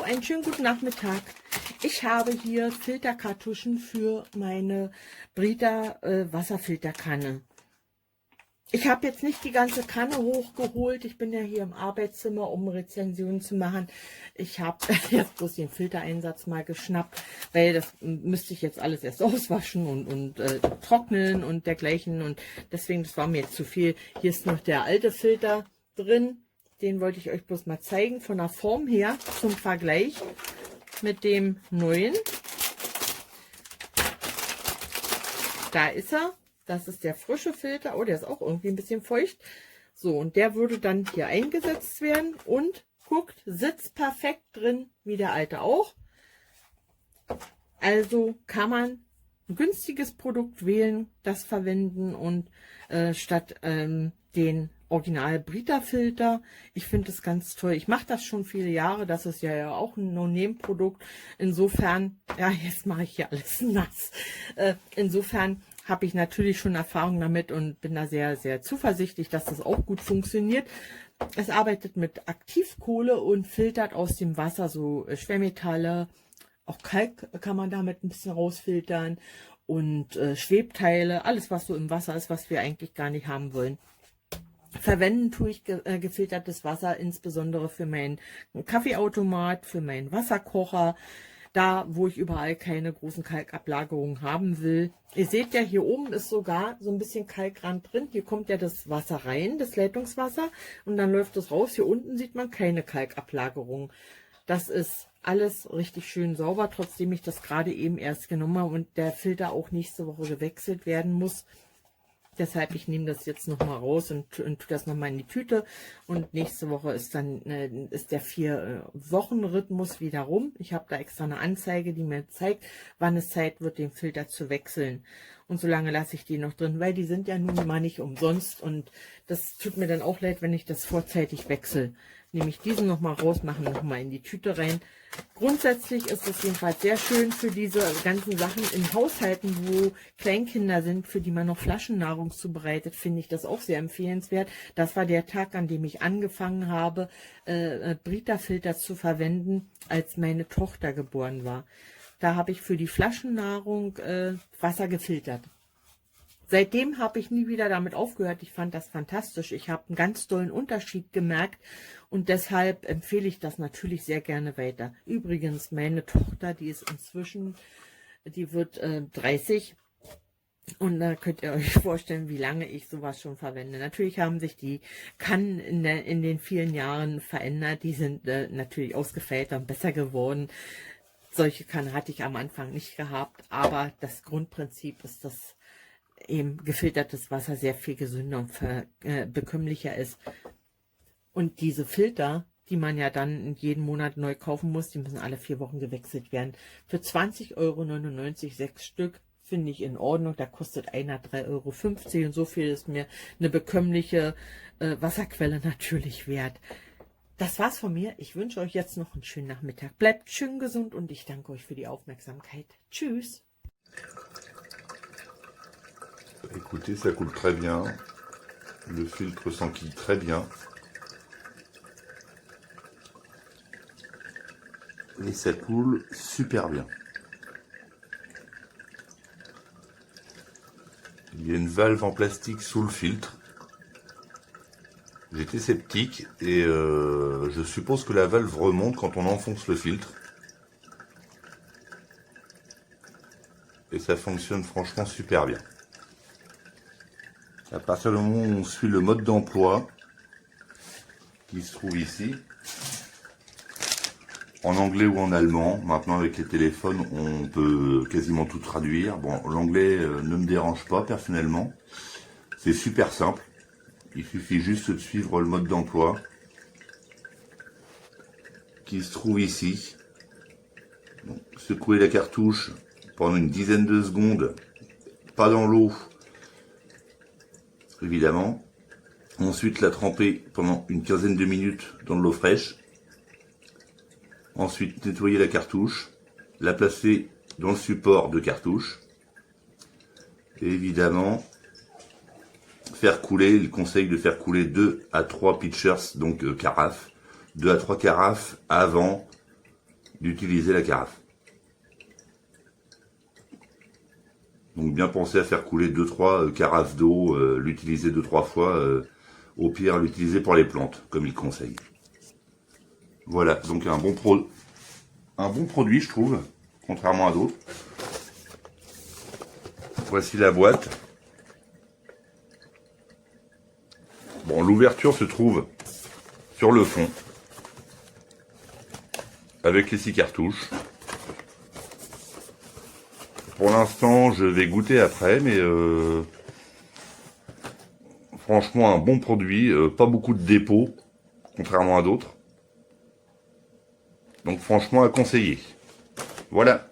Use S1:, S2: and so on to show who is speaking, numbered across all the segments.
S1: einen schönen guten Nachmittag. Ich habe hier Filterkartuschen für meine Brita Wasserfilterkanne. Ich habe jetzt nicht die ganze Kanne hochgeholt. Ich bin ja hier im Arbeitszimmer, um Rezensionen zu machen. Ich habe jetzt bloß den Filtereinsatz mal geschnappt, weil das müsste ich jetzt alles erst auswaschen und trocknen und dergleichen. Und deswegen, das war mir jetzt zu viel. Hier ist noch der alte Filter drin. Den wollte ich euch bloß mal zeigen, von der Form her zum Vergleich mit dem neuen. Da ist er. Das ist der frische Filter. Oh, der ist auch irgendwie ein bisschen feucht. So, und der würde dann hier eingesetzt werden. Und guckt, sitzt perfekt drin, wie der alte auch. Also kann man ein günstiges Produkt wählen, das verwenden und statt den Original Brita Filter. Ich finde das ganz toll. Ich mache das schon viele Jahre. Das ist ja auch ein No-Name-Produkt. Insofern, ja, jetzt mache ich hier alles nass. Insofern habe ich natürlich schon Erfahrung damit und bin da sehr, sehr zuversichtlich, dass das auch gut funktioniert. Es arbeitet mit Aktivkohle und filtert aus dem Wasser so Schwermetalle. Auch Kalk kann man damit ein bisschen rausfiltern und Schwebteile, alles was so im Wasser ist, was wir eigentlich gar nicht haben wollen. Verwenden tue ich gefiltertes Wasser insbesondere für meinen Kaffeeautomat, für meinen Wasserkocher, da wo ich überall keine großen Kalkablagerungen haben will. Ihr seht ja, hier oben ist sogar so ein bisschen Kalkrand drin. Hier kommt ja das Wasser rein, das Leitungswasser, und dann läuft es raus. Hier unten sieht man keine Kalkablagerung. Das ist alles richtig schön sauber, trotzdem ich das gerade eben erst genommen habe und der Filter auch nächste Woche gewechselt werden muss. Deshalb, ich nehme das jetzt noch mal raus und tue das noch mal in die Tüte. Und nächste Woche ist dann ist der 4-Wochen-Rhythmus wieder rum. Ich habe da extra eine Anzeige, die mir zeigt, wann es Zeit wird, den Filter zu wechseln. Und solange lasse ich die noch drin, weil die sind ja nun mal nicht umsonst. Und das tut mir dann auch leid, wenn ich das vorzeitig wechsle. Nehme ich diesen noch mal raus, mache noch mal in die Tüte rein. Grundsätzlich ist es jedenfalls sehr schön für diese ganzen Sachen in Haushalten, wo Kleinkinder sind, für die man noch Flaschennahrung zubereitet, finde ich das auch sehr empfehlenswert. Das war der Tag, an dem ich angefangen habe, Brita Filter zu verwenden, als meine Tochter geboren war. Da habe ich für die Flaschennahrung Wasser gefiltert. Seitdem habe ich nie wieder damit aufgehört. Ich fand das fantastisch. Ich habe einen ganz tollen Unterschied gemerkt und deshalb empfehle ich das natürlich sehr gerne weiter. Übrigens, meine Tochter, die ist inzwischen, die wird 30 und da könnt ihr euch vorstellen, wie lange ich sowas schon verwende. Natürlich haben sich die Kannen in den vielen Jahren verändert. Die sind natürlich ausgefeilter und besser geworden. Solche Kannen hatte ich am Anfang nicht gehabt, aber das Grundprinzip ist das eben gefiltertes Wasser sehr viel gesünder und bekömmlicher ist. Und diese Filter, die man ja dann jeden Monat neu kaufen muss, die müssen alle 4 Wochen gewechselt werden. Für 20,99 € 6 Stück finde ich in Ordnung. Da kostet einer 3,50 € und so viel ist mir eine bekömmliche Wasserquelle natürlich wert. Das war's von mir. Ich wünsche euch jetzt noch einen schönen Nachmittag. Bleibt schön gesund und ich danke euch für die Aufmerksamkeit. Tschüss.
S2: Écoutez, ça coule très bien, le filtre s'enquille très bien, et ça coule super bien. Il y a une valve en plastique sous le filtre. J'étais sceptique et je suppose que la valve remonte quand on enfonce le filtre. Et ça fonctionne franchement super bien. À partir du moment où on suit le mode d'emploi qui se trouve ici, en anglais ou en allemand, maintenant avec les téléphones on peut quasiment tout traduire. Bon, l'anglais ne me dérange pas personnellement, c'est super simple, il suffit juste de suivre le mode d'emploi qui se trouve ici. Donc, secouer la cartouche pendant une dizaine de secondes, pas dans l'eau, évidemment. Ensuite la tremper pendant une quinzaine de minutes dans de l'eau fraîche. Ensuite nettoyer la cartouche, la placer dans le support de cartouche. Et évidemment faire couler, il conseille de faire couler 2 à 3 pitchers, donc carafes, 2 à 3 carafes avant d'utiliser la carafe. Donc bien penser à faire couler 2-3 carafes d'eau, l'utiliser 2-3 fois, au pire l'utiliser pour les plantes, comme il conseille. Voilà, donc un bon produit je trouve, contrairement à d'autres. Voici la boîte. Bon, l'ouverture se trouve sur le fond, avec les 6 cartouches. Pour l'instant, je vais goûter après, mais franchement, un bon produit, pas beaucoup de dépôts, contrairement à d'autres. Donc franchement, à conseiller. Voilà.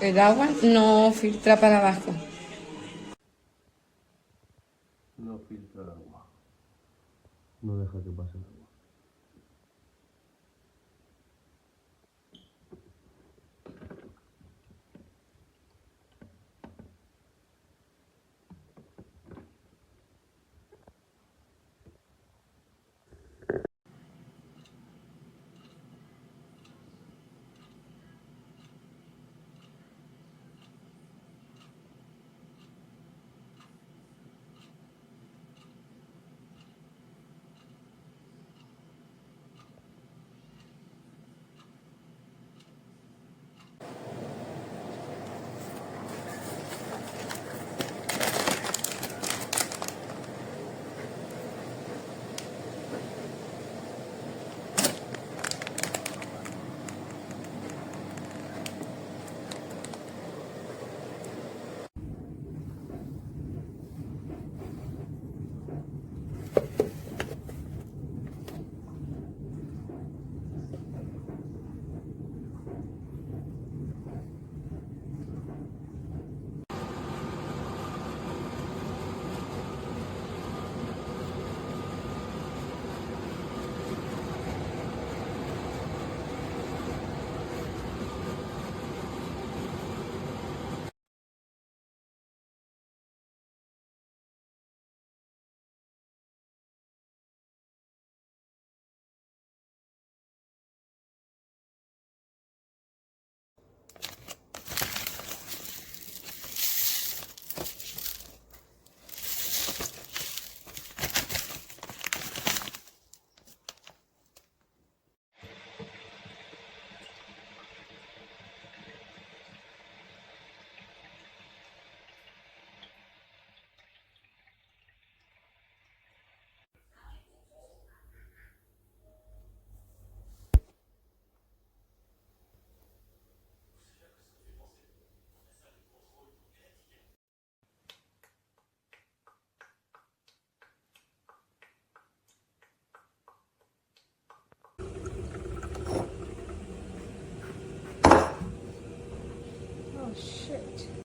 S3: El agua no filtra para abajo.
S4: No filtra el agua. No deja que pase el agua.
S5: shit.